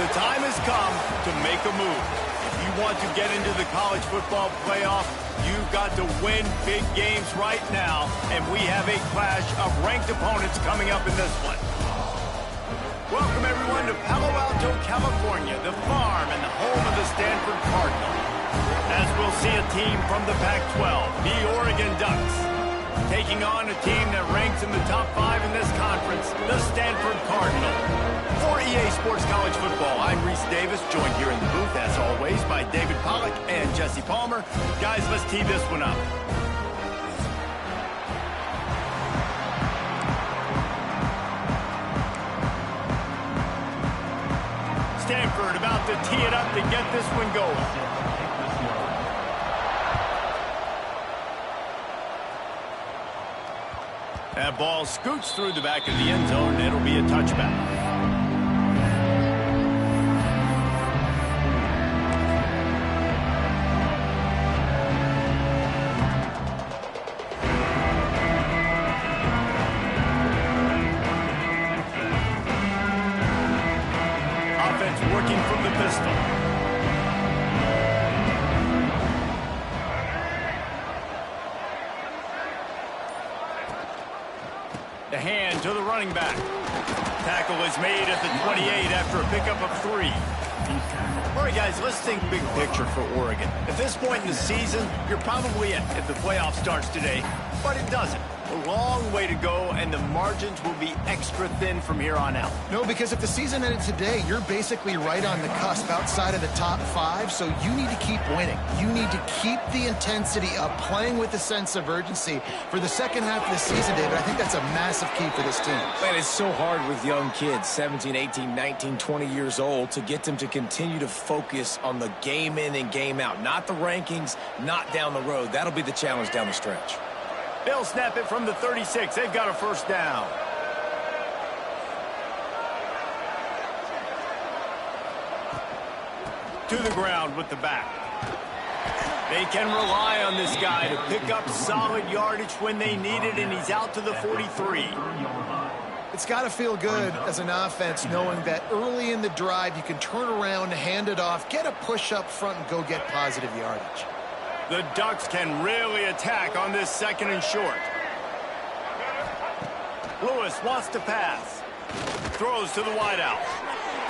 the time has come to make a move. If you want to get into the college football playoff, you've got to win big games right now, and we have a clash of ranked opponents coming up in this one. Welcome, everyone, to Palo Alto, California, the farm and the home of the Stanford Cardinal. As we'll see a team from the Pac-12, the Oregon Ducks, taking on a team that ranks in the top 5 in this conference, the Stanford Cardinal. For EA Sports College Football, I'm Reese Davis, joined here in the booth, as always, by David Pollack and Jesse Palmer. Guys, let's tee this one up. Stanford about to tee it up to get this one going. That ball scoots through the back of the end zone, and it'll be a touchback. Offense working from the pistol. The hand to the running back. Tackle is made at the 28 after a pickup of 3. All right, guys, let's think big picture for Oregon. At this point in the season, you're probably in if the playoff starts today, but it doesn't. A long way to go, and the margins will be extra thin from here on out. No, because if the season ended today, you're basically right on the cusp outside of the top 5, so you need to keep winning. You need to keep the intensity up, playing with a sense of urgency for the second half of the season, David. I think that's a massive key for this team. Man, it's so hard with young kids, 17, 18, 19, 20 years old, to get them to continue to focus on the game in and game out. Not the rankings, not down the road. That'll be the challenge down the stretch. They'll snap it from the 36. They've got a first down. To the ground with the back. They can rely on this guy to pick up solid yardage when they need it, and he's out to the 43. It's got to feel good as an offense knowing that early in the drive you can turn around, hand it off, get a push up front, and go get positive yardage. The Ducks can really attack on this second and short. Lewis wants to pass. Throws to the wideout.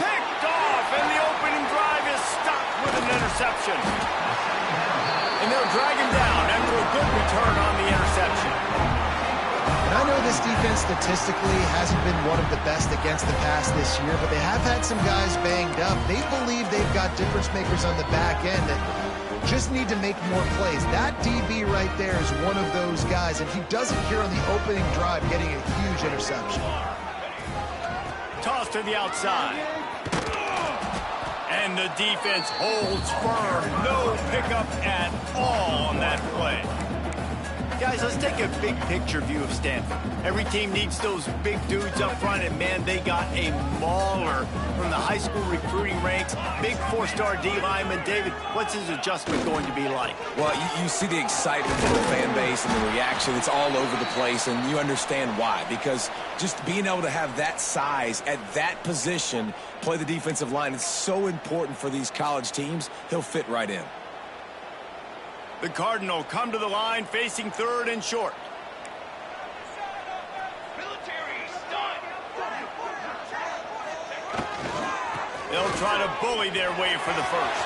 Picked off, and the opening drive is stopped with an interception. And they'll drag him down after a good return on the interception. And I know this defense statistically hasn't been one of the best against the pass this year, but they have had some guys banged up. They believe they've got difference makers on the back end that just need to make more plays. That DB right there is one of those guys, and he does it here on the opening drive, getting a huge interception. Toss to the outside. And the defense holds firm. No pickup at all on that play. Guys, let's take a big picture view of Stanford. Every team needs those big dudes up front, and man, they got a mauler from the high school recruiting ranks. Big 4-star D lineman. David, what's his adjustment going to be like? Well, you see the excitement from the fan base and the reaction. It's all over the place, and you understand why. Because just being able to have that size at that position, play the defensive line, is so important for these college teams. He'll fit right in. The Cardinal come to the line facing third and short. They'll try to bully their way for the first.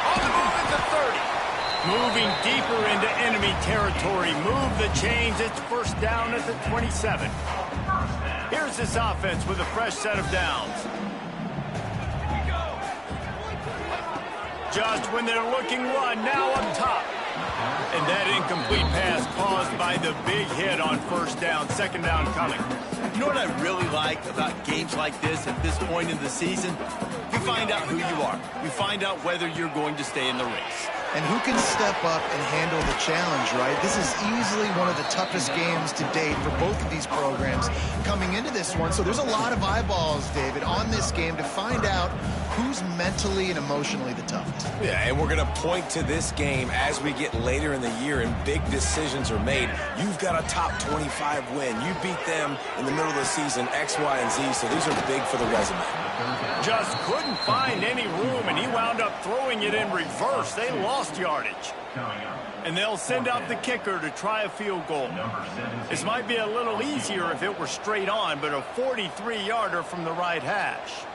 On the move at the 30. Moving deeper into enemy territory. Move the chains. It's first down at the 27. Here's this offense with a fresh set of downs. Just when they're looking one, now up top. And that incomplete pass caused by the big hit on first down, second down coming. You know what I really like about games like this at this point in the season? You find out who you are. You find out whether you're going to stay in the race. And who can step up and handle the challenge, right? This is easily one of the toughest games to date for both of these programs coming into this one. So there's a lot of eyeballs, David, on this game to find out who's mentally and emotionally the toughest. Yeah, and we're going to point to this game as we get later in the year and big decisions are made. You've got a top 25 win. You beat them in the middle of the season, X, Y, and Z, so these are big for the resume. Just couldn't find any room, and he wound up throwing it in reverse. They lost yardage. And they'll send out the kicker to try a field goal. This might be a little easier if it were straight on, but a 43-yarder from the right hash.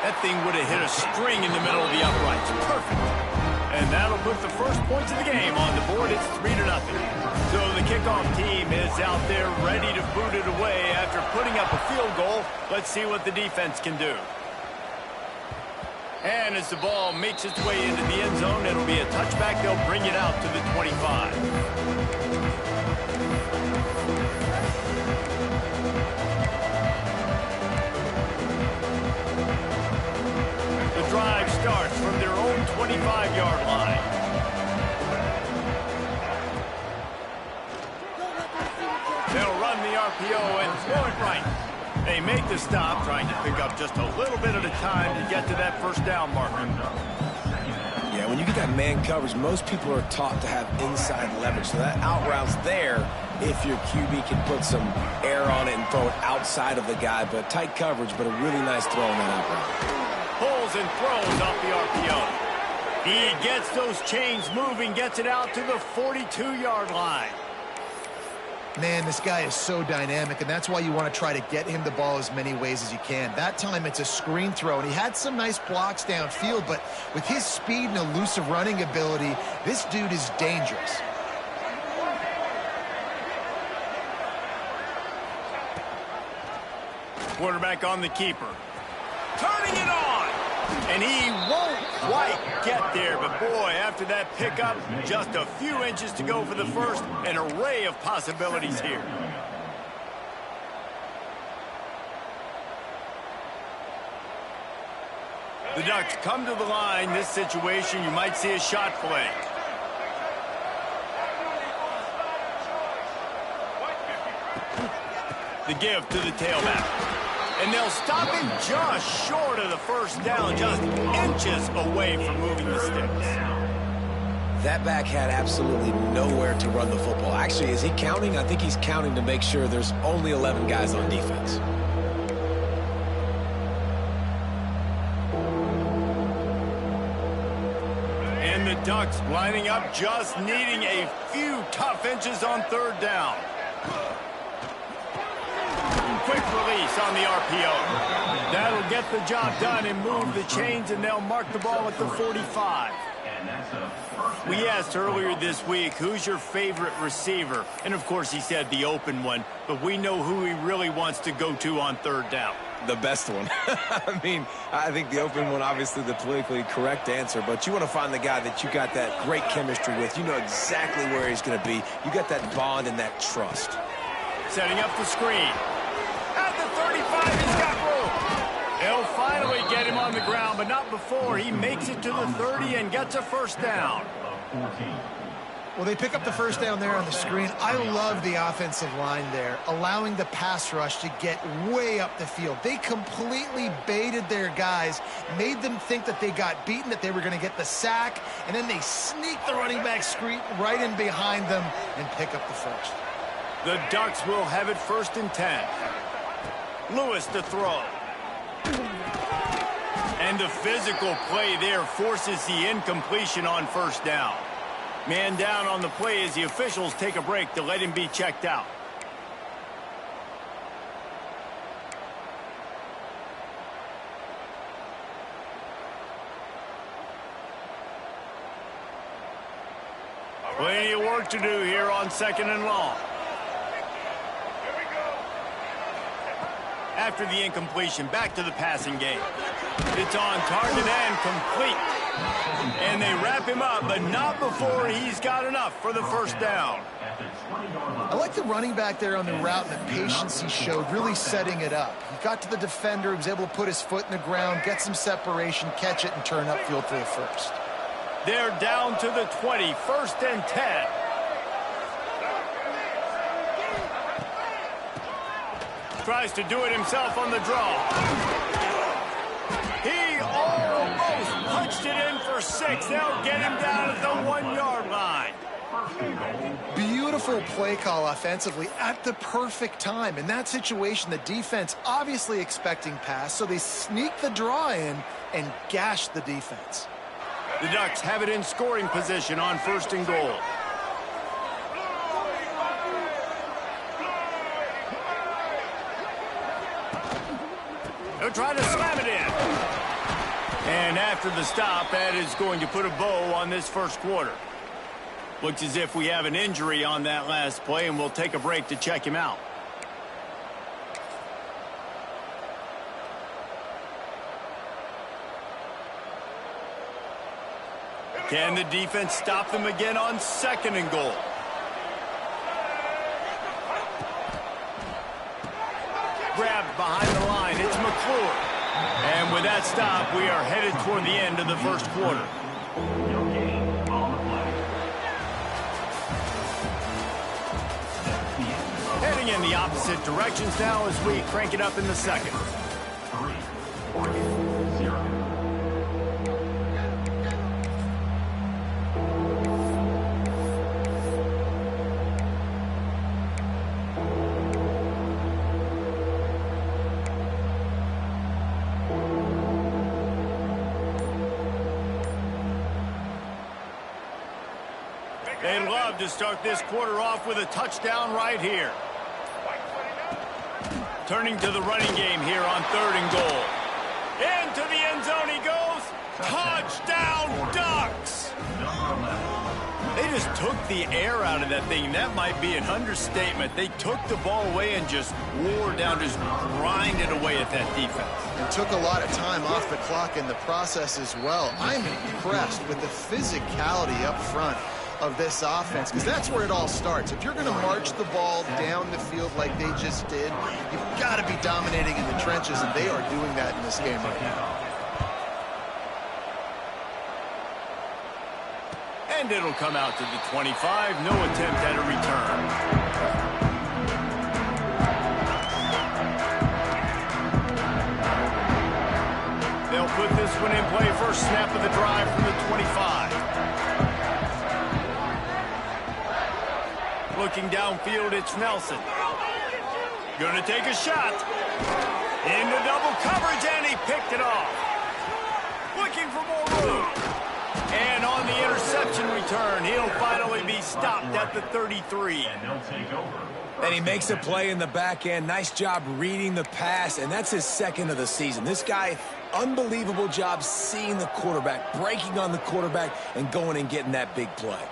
That thing would have hit a string in the middle of the uprights. Perfect. And that'll put the first points of the game on the board. It's 3-0. So the kickoff team is out there ready to boot it away after putting up a field goal. Let's see what the defense can do. And as the ball makes its way into the end zone, it'll be a touchback. They'll bring it out to the 25. The drive starts from their own 25-yard line. They'll run the RPO and throw it right. They make the stop, trying to pick up just a little bit at a time to get to that first down marker. Yeah, when you get that man coverage, most people are taught to have inside leverage. So that out route's there if your QB can put some air on it and throw it outside of the guy. But tight coverage, but a really nice throw on that out route. Pulls and throws off the RPO. He gets those chains moving, gets it out to the 42-yard line. Man, this guy is so dynamic, and that's why you want to try to get him the ball as many ways as you can. That time, it's a screen throw, and he had some nice blocks downfield, but with his speed and elusive running ability, this dude is dangerous. Quarterback on the keeper. Turning it on! And he won't quite get there, but boy, after that pickup, just a few inches to go for the first. An array of possibilities here. The Ducks come to the line. This situation, you might see a shot play. The give to the tailback. And they'll stop him just short of the first down, just inches away from moving the sticks. That back had absolutely nowhere to run the football. Actually, is he counting? I think he's counting to make sure there's only 11 guys on defense. And the Ducks lining up, just needing a few tough inches on third down. Quick release on the RPO. That'll get the job done and move the chains, and they'll mark the ball at the 45. We asked earlier this week, who's your favorite receiver? And, of course, he said the open one, but we know who he really wants to go to on third down. The best one. I mean, I think the open one, obviously the politically correct answer, but you want to find the guy that you got that great chemistry with. You know exactly where he's going to be. You got that bond and that trust. Setting up the screen. At the 35, he's got room. They'll finally get him on the ground, but not before he makes it to the 30 and gets a first down. Well, they pick up the first down there on the screen. I love the offensive line there, allowing the pass rush to get way up the field. They completely baited their guys, made them think that they got beaten, that they were going to get the sack, and then they sneak the running back screen right in behind them and pick up the first. The Ducks will have it 1st and 10. Lewis to throw. And the physical play there forces the incompletion on first down. Man down on the play as the officials take a break to let him be checked out. Plenty of work to do here on 2nd and long. After the incompletion, back to the passing game. It's on target and complete. And they wrap him up, but not before he's got enough for the first down. I like the running back there on the route and the patience he showed, really setting it up. He got to the defender, he was able to put his foot in the ground, get some separation, catch it, and turn upfield for the first. They're down to the 20, 1st and 10. Tries to do it himself on the draw. He almost punched it in for 6. They'll get him down at the 1-yard line. Beautiful play call offensively at the perfect time. In that situation, the defense obviously expecting pass, so they sneak the draw in and gash the defense. The Ducks have it in scoring position on 1st and goal. They'll try to slam it in. And after the stop, that is going to put a bow on this first quarter. Looks as if we have an injury on that last play, and we'll take a break to check him out. Can the defense stop them again on 2nd and goal? Grabbed behind the line. It's McClure. And with that stop, we are headed toward the end of the first quarter. Heading in the opposite directions now as we crank it up in the second. 3-0. They'd love to start this quarter off with a touchdown right here. Turning to the running game here on 3rd and goal. Into the end zone he goes. Touchdown, Ducks! They just took the air out of that thing. That might be an understatement. They took the ball away and just wore down, just grinded away at that defense. And took a lot of time off the clock in the process as well. I'm impressed with the physicality up front of this offense, because that's where it all starts. If you're going to march the ball down the field like they just did, you've got to be dominating in the trenches, and they are doing that in this game right now. And it'll come out to the 25. No attempt at a return. They'll put this one in play. First snap of the drive from the 25. Looking downfield, it's Nelson. Gonna take a shot. Into double coverage, and he picked it off. Looking for more room. And on the interception return, he'll finally be stopped at the 33. And he makes a play in the back end. Nice job reading the pass, and that's his 2nd of the season. This guy, unbelievable job seeing the quarterback, breaking on the quarterback, and going and getting that big play.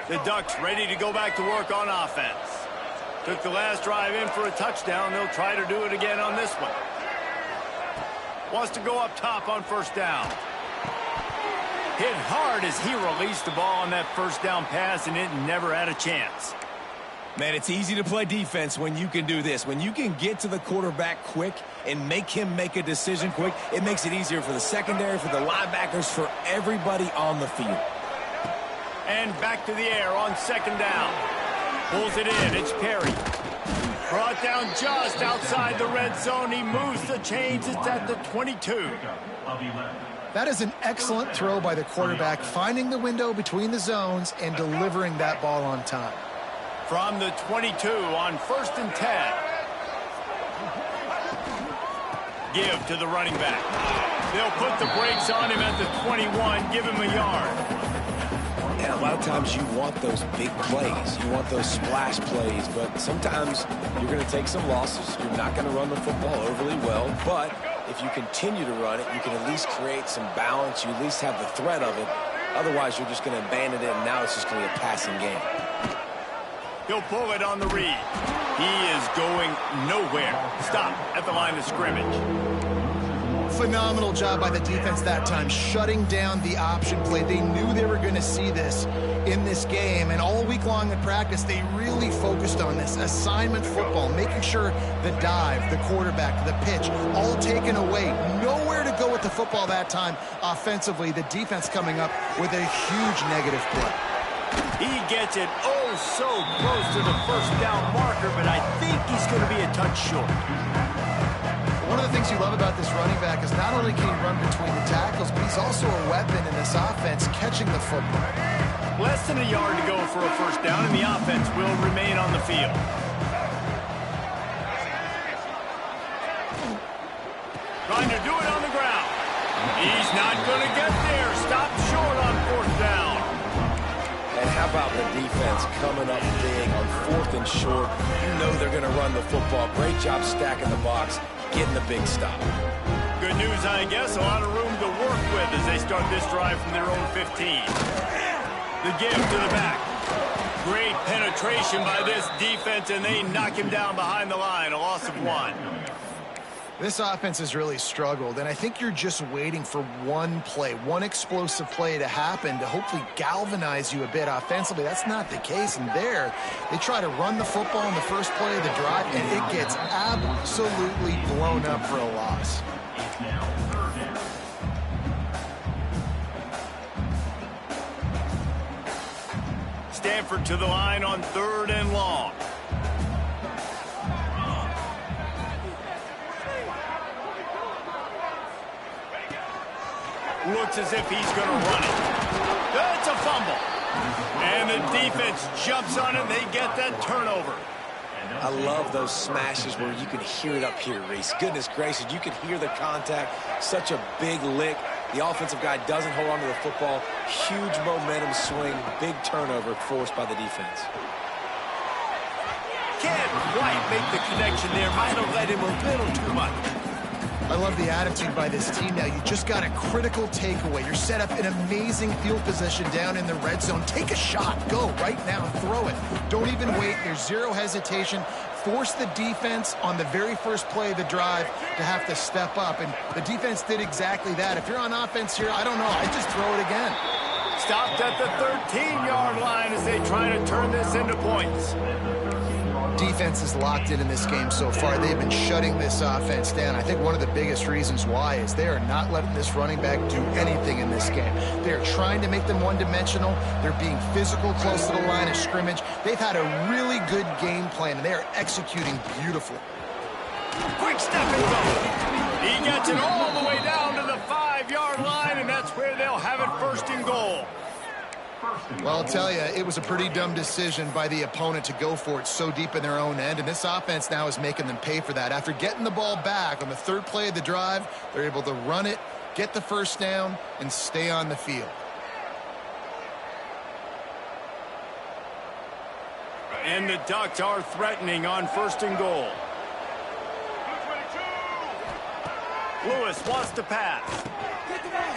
The Ducks ready to go back to work on offense. Took the last drive in for a touchdown. They'll try to do it again on this one. Wants to go up top on 1st down. Hit hard as he released the ball on that 1st down pass, and it never had a chance. Man, it's easy to play defense when you can do this. When you can get to the quarterback quick and make him make a decision quick, it makes it easier for the secondary, for the linebackers, for everybody on the field. And back to the air on 2nd down. Pulls it in. It's Perry. Brought down just outside the red zone. He moves the chains. It's at the 22. That is an excellent throw by the quarterback, finding the window between the zones and delivering that ball on time. From the 22 on 1st and 10. Give to the running back. They'll put the brakes on him at the 21, give him a yard. And a lot of times you want those big plays. You want those splash plays, but sometimes you're going to take some losses. You're not going to run the football overly well, but if you continue to run it, you can at least create some balance. You at least have the threat of it. Otherwise, you're just going to abandon it, and now it's just going to be a passing game. He'll pull it on the read. He is going nowhere. Stop at the line of scrimmage. Phenomenal job by the defense that time, shutting down the option play. They knew they were going to see this in this game, and all week long in practice, they really focused on this assignment football, making sure the dive, the quarterback, the pitch, all taken away. Nowhere to go with the football that time offensively. The defense coming up with a huge negative play. He gets it oh so close to the 1st down marker, but I think he's going to be a touch short. One of the things you love about this running back is not only can he run between the tackles, but he's also a weapon in this offense, catching the football. Less than a yard to go for a first down, and the offense will remain on the field. Trying to do it on the ground. He's not going to get there. Stop short on fourth down. And how about the defense coming up big on fourth and short? You know they're going to run the football. Great job stacking the box, getting the big stop. Good news, I guess. A lot of room to work with as they start this drive from their own 15. The give to the back. Great penetration by this defense, and they knock him down behind the line. A loss of 1. This offense has really struggled, and I think you're just waiting for one play, one explosive play to happen to hopefully galvanize you a bit offensively. That's not the case, and there, they try to run the football in the first play of the drive, and it gets absolutely blown up for a loss. Stanford to the line on 3rd and long. Looks as if he's going to run it. That's a fumble. And the defense jumps on it, and they get that turnover. I love those smashes where you can hear it up here, Reese. Goodness gracious, you can hear the contact. Such a big lick. The offensive guy doesn't hold on to the football. Huge momentum swing, big turnover forced by the defense. Can't quite make the connection there. Might have let him a little too much. I love the attitude by this team now. You just got a critical takeaway. You're set up in amazing field position down in the red zone. Take a shot. Go right now. Throw it. Don't even wait. There's zero hesitation. Force the defense on the very first play of the drive to have to step up. And the defense did exactly that. If you're on offense here, I don't know. I just throw it again. Stopped at the 13-yard line as they try to turn this into points. Defense is locked in this game so far. They've been shutting this offense down. I think one of the biggest reasons why is they are not letting this running back do anything in this game. They're trying to make them one-dimensional. They're being physical close to the line of scrimmage. They've had a really good game plan, and they are executing beautifully. Quick step and go. He gets it all the way down to the 5-yard line, and that's where they'll have it 1st and goal. Well, I'll tell you, it was a pretty dumb decision by the opponent to go for it so deep in their own end, and this offense now is making them pay for that. After getting the ball back on the 3rd play of the drive, they're able to run it, get the first down, and stay on the field. And the Ducks are threatening on 1st and goal. Lewis wants to pass.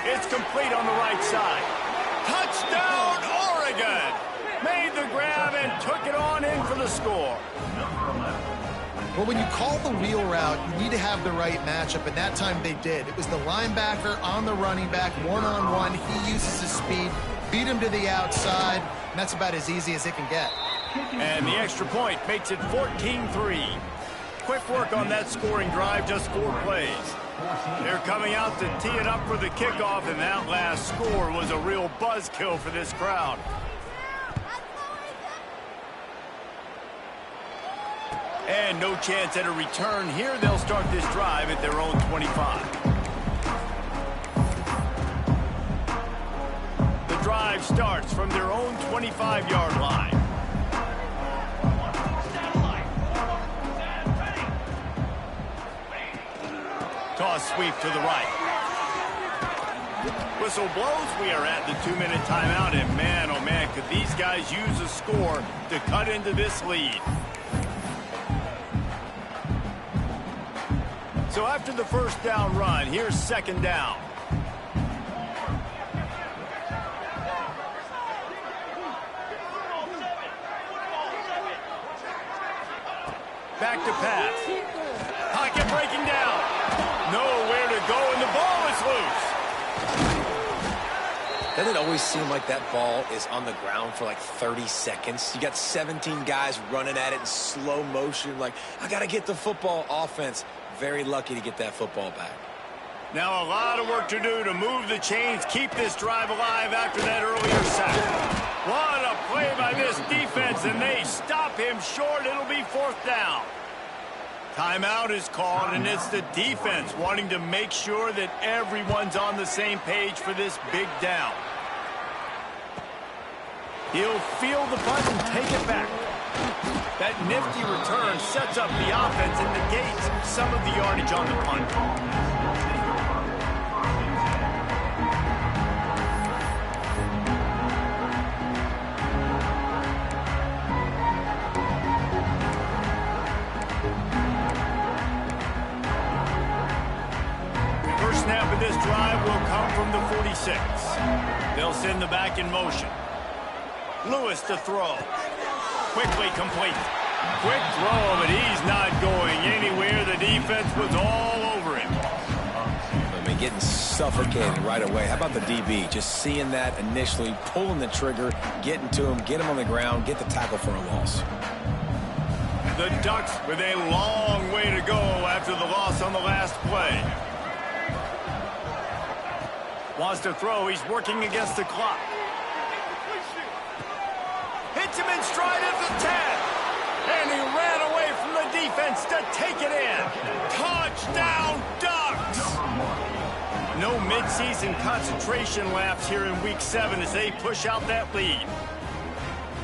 It's complete on the right side. Touchdown, Oregon! Made the grab and took it on in for the score. Well, when you call the wheel route, you need to have the right matchup, and that time they did. It was the linebacker on the running back, one-on-one. He uses his speed, beat him to the outside, and that's about as easy as it can get. And the extra point makes it 14-3. Quick work on that scoring drive, just 4 plays. They're coming out to tee it up for the kickoff, and that last score was a real buzzkill for this crowd. And no chance at a return here. They'll start this drive at their own 25. The drive starts from their own 25-yard line. Toss sweep to the right. Whistle blows. We are at the 2-minute timeout, and man, oh man, could these guys use a score to cut into this lead. So after the first down run, here's 2nd down. Back to pass. Pocket breaking down. Nowhere to go, and the ball is loose. Doesn't it always seem like that ball is on the ground for like 30 seconds? You got 17 guys running at it in slow motion. Like, I got to get the football. Offense, very lucky to get that football back. Now a lot of work to do to move the chains, keep this drive alive after that earlier sack. What a play by this defense, and they stop him short. It'll be 4th down. Timeout is called, and it's the defense wanting to make sure that everyone's on the same page for this big down. He'll feel the punt and take it back. That nifty return sets up the offense and negates some of the yardage on the punt. First snap of this drive will come from the 46. They'll send the back in motion. Lewis to throw. Quickly complete. Quick throw, but he's not going anywhere. The defense was all over him. I mean, getting suffocated right away. How about the DB? Just seeing that initially, pulling the trigger, getting to him, get him on the ground, get the tackle for a loss. The Ducks with a long way to go after the loss on the last play. Wants to throw. He's working against the clock. Hits him in stride at the 10. And he ran away from the defense to take it in. Touchdown, Ducks! No midseason concentration lapse here in Week 7 as they push out that lead.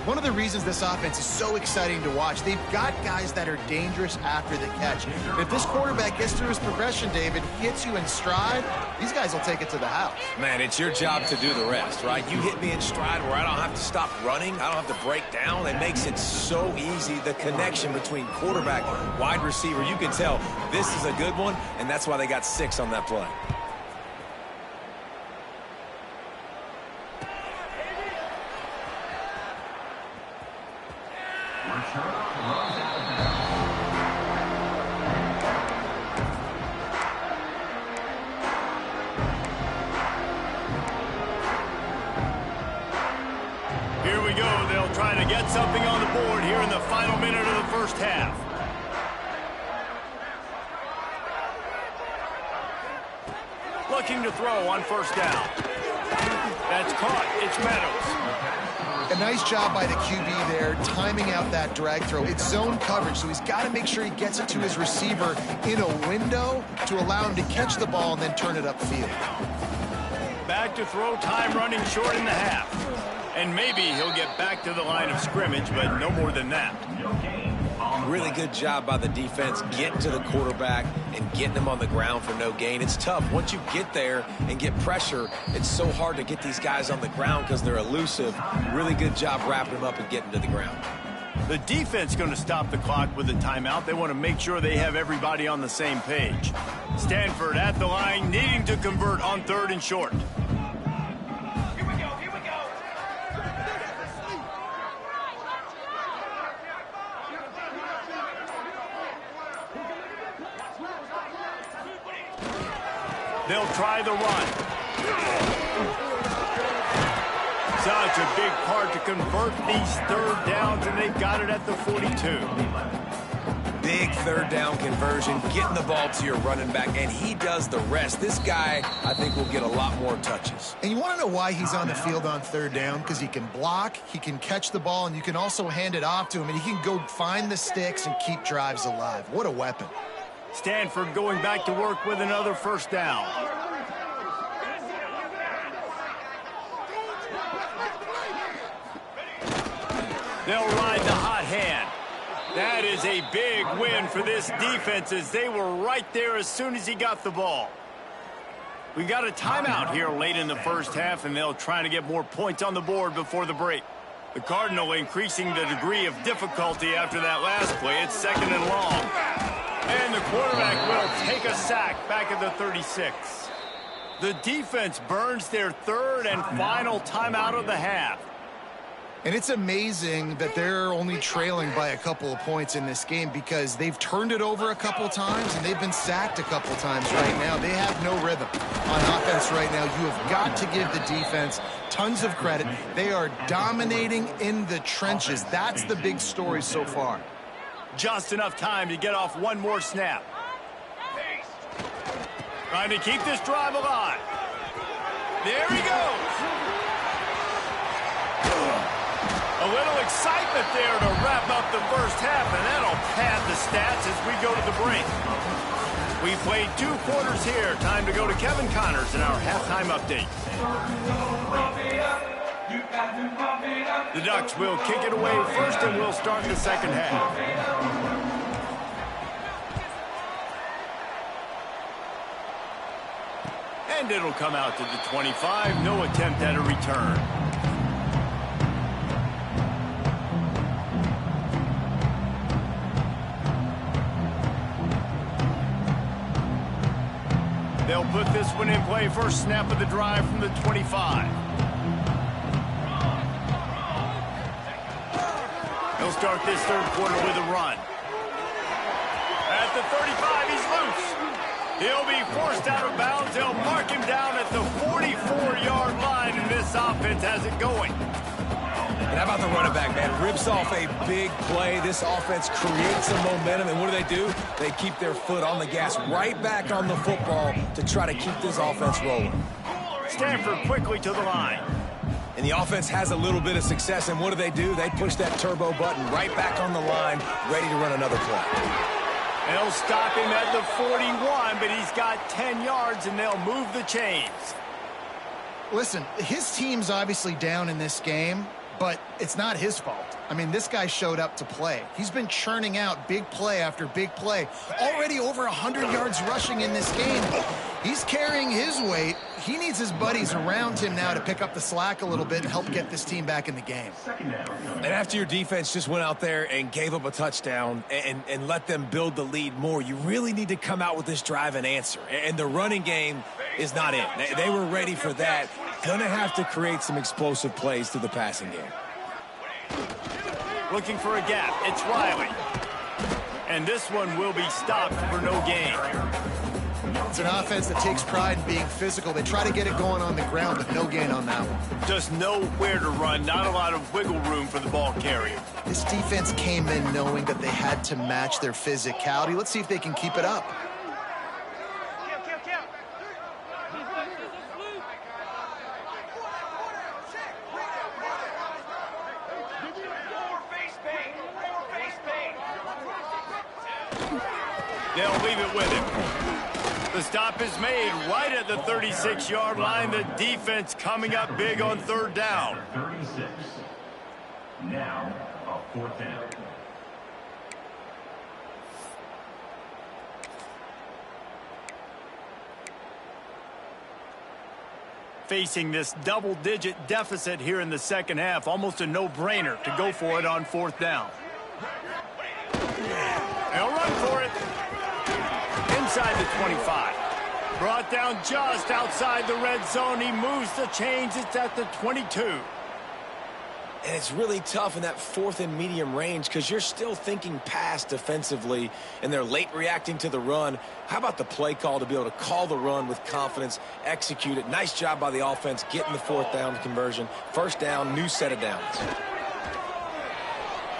One of the reasons this offense is so exciting to watch, they've got guys that are dangerous after the catch. If this quarterback gets through his progression, David, hits you in stride, these guys will take it to the house. Man, it's your job to do the rest, right? You hit me in stride where I don't have to stop running. I don't have to break down. It makes it so easy. The connection between quarterback, wide receiver, you can tell this is a good one, and that's why they got 6 on that play. Here we go. They'll try to get something on the board here in the final minute of the first half. Looking to throw on first down. That's caught. It's Meadows. A nice job by the QB there, timing out that drag throw. It's zone coverage, so he's got to make sure he gets it to his receiver in a window to allow him to catch the ball and then turn it upfield. Back to throw, time running short in the half. And maybe he'll get back to the line of scrimmage, but no more than that. Really good job by the defense getting to the quarterback and getting him on the ground for no gain. It's tough. Once you get there and get pressure, it's so hard to get these guys on the ground because they're elusive. Really good job wrapping them up and getting to the ground. The defense going to stop the clock with a timeout. They want to make sure they have everybody on the same page. Stanford at the line, needing to convert on 3rd and short. They'll try the run. Such a big part to convert these 3rd downs, and they've got it at the 42. Big 3rd down conversion, getting the ball to your running back, and he does the rest. This guy, I think, will get a lot more touches. And you want to know why he's on the field on 3rd down? Because he can block, he can catch the ball, and you can also hand it off to him, and he can go find the sticks and keep drives alive. What a weapon. Stanford going back to work with another 1st down. They'll ride the hot hand. That is a big win for this defense as they were right there as soon as he got the ball. We've got a timeout here late in the first half, and they'll try to get more points on the board before the break. The Cardinal increasing the degree of difficulty after that last play. It's 2nd and long. And the quarterback will take a sack back at the 36. The defense burns their 3rd and final timeout of the half. And it's amazing that they're only trailing by a couple of points in this game because they've turned it over a couple times and they've been sacked a couple times right now. They have no rhythm on offense right now. You have got to give the defense tons of credit. They are dominating in the trenches. That's the big story so far. Just enough time to get off one more snap. Trying to keep this drive alive. There he goes. A little excitement there to wrap up the first half, and that'll pad the stats as we go to the break. We played 2 quarters here. Time to go to Kevin Connors in our halftime update. The Ducks will kick it away first, and we'll start the second half. And it'll come out to the 25. No attempt at a return. They'll put this one in play. First snap of the drive from the 25. He'll start this third quarter with a run. At the 35, he's loose. He'll be forced out of bounds. They'll mark him down at the 44-yard line, and this offense has it going. And how about the running back, man? Rips off a big play. This offense creates some momentum, and what do? They keep their foot on the gas, right back on the football to try to keep this offense rolling. Stanford quickly to the line. And the offense has a little bit of success, and what do? They push that turbo button right back on the line, ready to run another play. They'll stop him at the 41, but he's got 10 yards, and they'll move the chains. Listen, his team's obviously down in this game, but it's not his fault. I mean, this guy showed up to play. He's been churning out big play after big play. Already over 100 yards rushing in this game. He's carrying his weight. He needs his buddies around him now to pick up the slack a little bit and help get this team back in the game. And after your defense just went out there and gave up a touchdown and let them build the lead more, you really need to come out with this drive and answer. And the running game is not it. They were ready for that. Gonna have to create some explosive plays through the passing game. Looking for a gap. It's Riley. And this one will be stopped for no gain. It's an offense that takes pride in being physical. They try to get it going on the ground, but no gain on that one. Just know where to run. Not a lot of wiggle room for the ball carrier. This defense came in knowing that they had to match their physicality. Let's see if they can keep it up. They'll leave it with him. The stop is made right at the 36-yard line. The defense coming up big on third down. 36. Now, a fourth down. Facing this double-digit deficit here in the second half, almost a no-brainer to go for it on fourth down. They'll run for it. Inside the 25. Brought down just outside the red zone. He moves the chains. It's at the 22. And it's really tough in that fourth and medium range because you're still thinking pass defensively, and they're late reacting to the run. How about the play call to be able to call the run with confidence, execute it? Nice job by the offense getting the fourth down conversion. First down, new set of downs.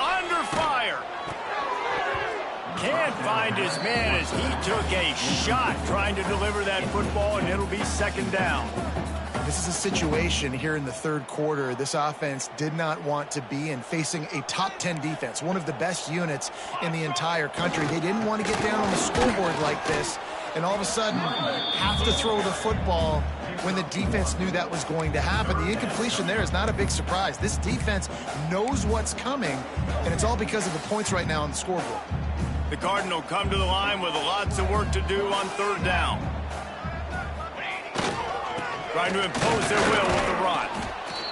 Under fire. Can't find his man as he took a shot trying to deliver that football, and it'll be second down. This is a situation here in the third quarter this offense did not want to be in, facing a top 10 defense, one of the best units in the entire country. They didn't want to get down on the scoreboard like this and all of a sudden have to throw the football when the defense knew that was going to happen. The incompletion there is not a big surprise. This defense knows what's coming, and it's all because of the points right now on the scoreboard. The Cardinal come to the line with lots of work to do on third down. Trying to impose their will with the run.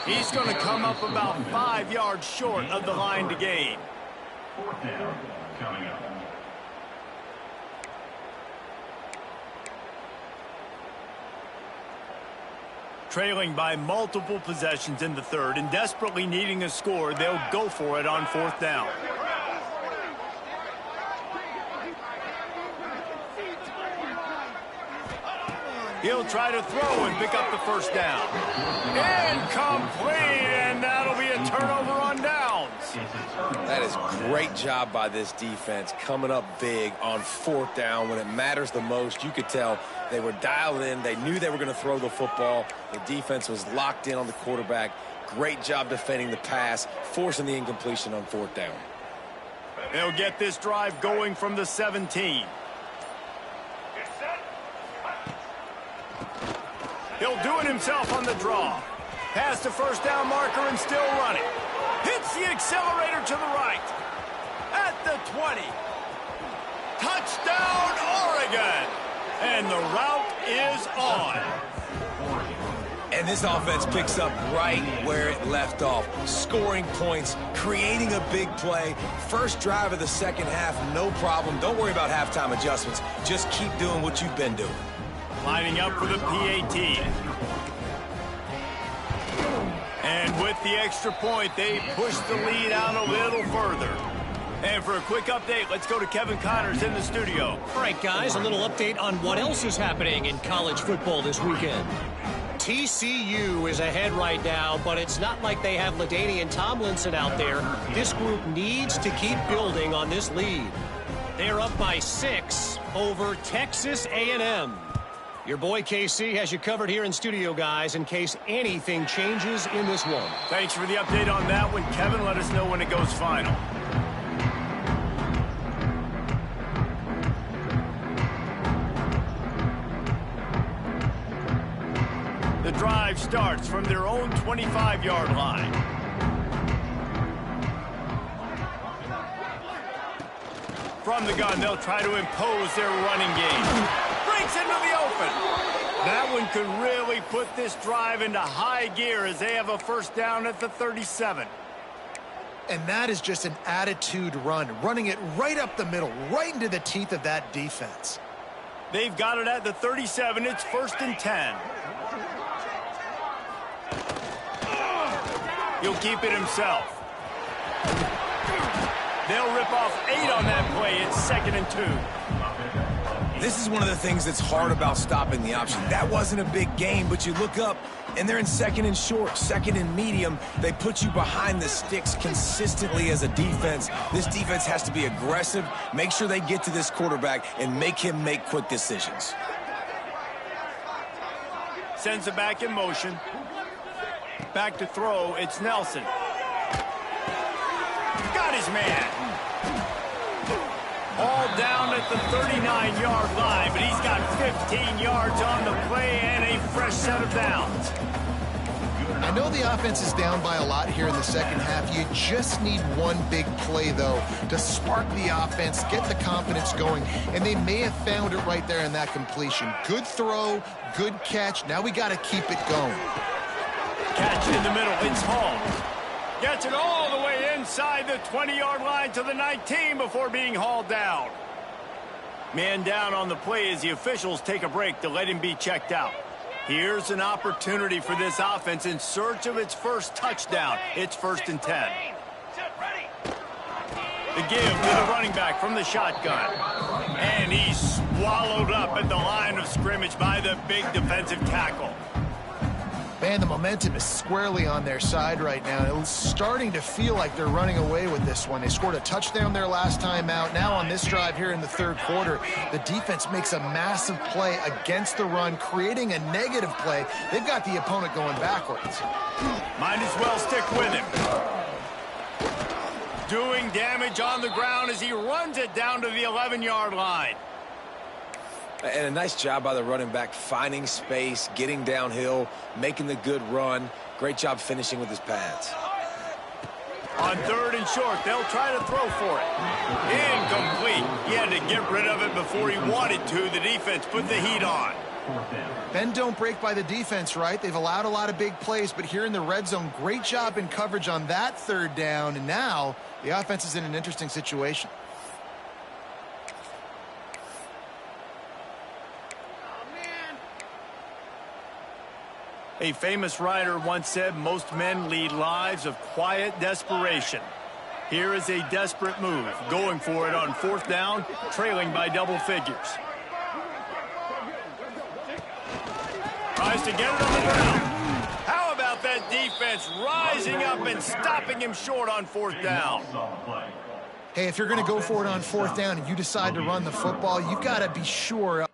He's going to come up about 5 yards short of the line to gain. Fourth down coming up. Trailing by multiple possessions in the third and desperately needing a score, they'll go for it on fourth down. He'll try to throw and pick up the first down. Incomplete, and that'll be a turnover on downs. That is great job by this defense, coming up big on fourth down when it matters the most. You could tell they were dialed in. They knew they were going to throw the football. The defense was locked in on the quarterback. Great job defending the pass, forcing the incompletion on fourth down. They'll get this drive going from the 17. He'll do it himself on the draw. Past the first down marker and still running. Hits the accelerator to the right. At the 20. Touchdown, Oregon! And the route is on. And this offense picks up right where it left off. Scoring points, creating a big play. First drive of the second half, no problem. Don't worry about halftime adjustments. Just keep doing what you've been doing. Lining up for the PAT. And with the extra point, they push the lead out a little further. And for a quick update, let's go to Kevin Connors in the studio. All right, guys, a little update on what else is happening in college football this weekend. TCU is ahead right now, but it's not like they have LaDainian Tomlinson out there. This group needs to keep building on this lead. They're up by 6 over Texas A&M. Your boy KC has you covered here in studio, guys, in case anything changes in this one. Thanks for the update on that one, Kevin. Let us know when it goes final. The drive starts from their own 25-yard line. From the gun, they'll try to impose their running game. Breaks into the open. That one could really put this drive into high gear as they have a first down at the 37. And that is just an attitude run, running it right up the middle, right into the teeth of that defense. They've got it at the 37. It's 1st and 10. He'll keep it himself. They'll rip off 8 on that play. It's 2nd and 2. This is one of the things that's hard about stopping the option. That wasn't a big game, but you look up, and they're in 2nd and short, 2nd and medium. They put you behind the sticks consistently as a defense. This defense has to be aggressive, make sure they get to this quarterback, and make him make quick decisions. Sends it back in motion. Back to throw, it's Nelson. Got his man. All down at the 39-yard line, but he's got 15 yards on the play and a fresh set of downs. I know the offense is down by a lot here in the second half. You just need one big play, though, to spark the offense, get the confidence going, and they may have found it right there in that completion. Good throw, good catch. Now we got to keep it going. Catch in the middle, it's Hall. Gets it all the way inside the 20-yard line to the 19 before being hauled down. Man down on the play as the officials take a break to let him be checked out. Here's an opportunity for this offense in search of its first touchdown. It's 1st and 10. The give to the running back from the shotgun. And he's swallowed up at the line of scrimmage by the big defensive tackle. Man, the momentum is squarely on their side right now. It's starting to feel like they're running away with this one. They scored a touchdown their last time out. Now on this drive here in the third quarter, the defense makes a massive play against the run, creating a negative play. They've got the opponent going backwards. Might as well stick with him. Doing damage on the ground as he runs it down to the 11-yard line. And a nice job by the running back, finding space, getting downhill, making the good run. Great job finishing with his pads. On 3rd and short, they'll try to throw for it. Incomplete. He had to get rid of it before he wanted to. The defense put the heat on. Bend don't break by the defense, right? They've allowed a lot of big plays, but here in the red zone, great job in coverage on that 3rd down. And now the offense is in an interesting situation. A famous writer once said, most men lead lives of quiet desperation. Here is a desperate move, going for it on 4th down, trailing by double figures. Tries to get it on the ground. How about that defense rising up and stopping him short on 4th down? Hey, if you're going to go for it on 4th down and you decide to run the football, you've got to be sure.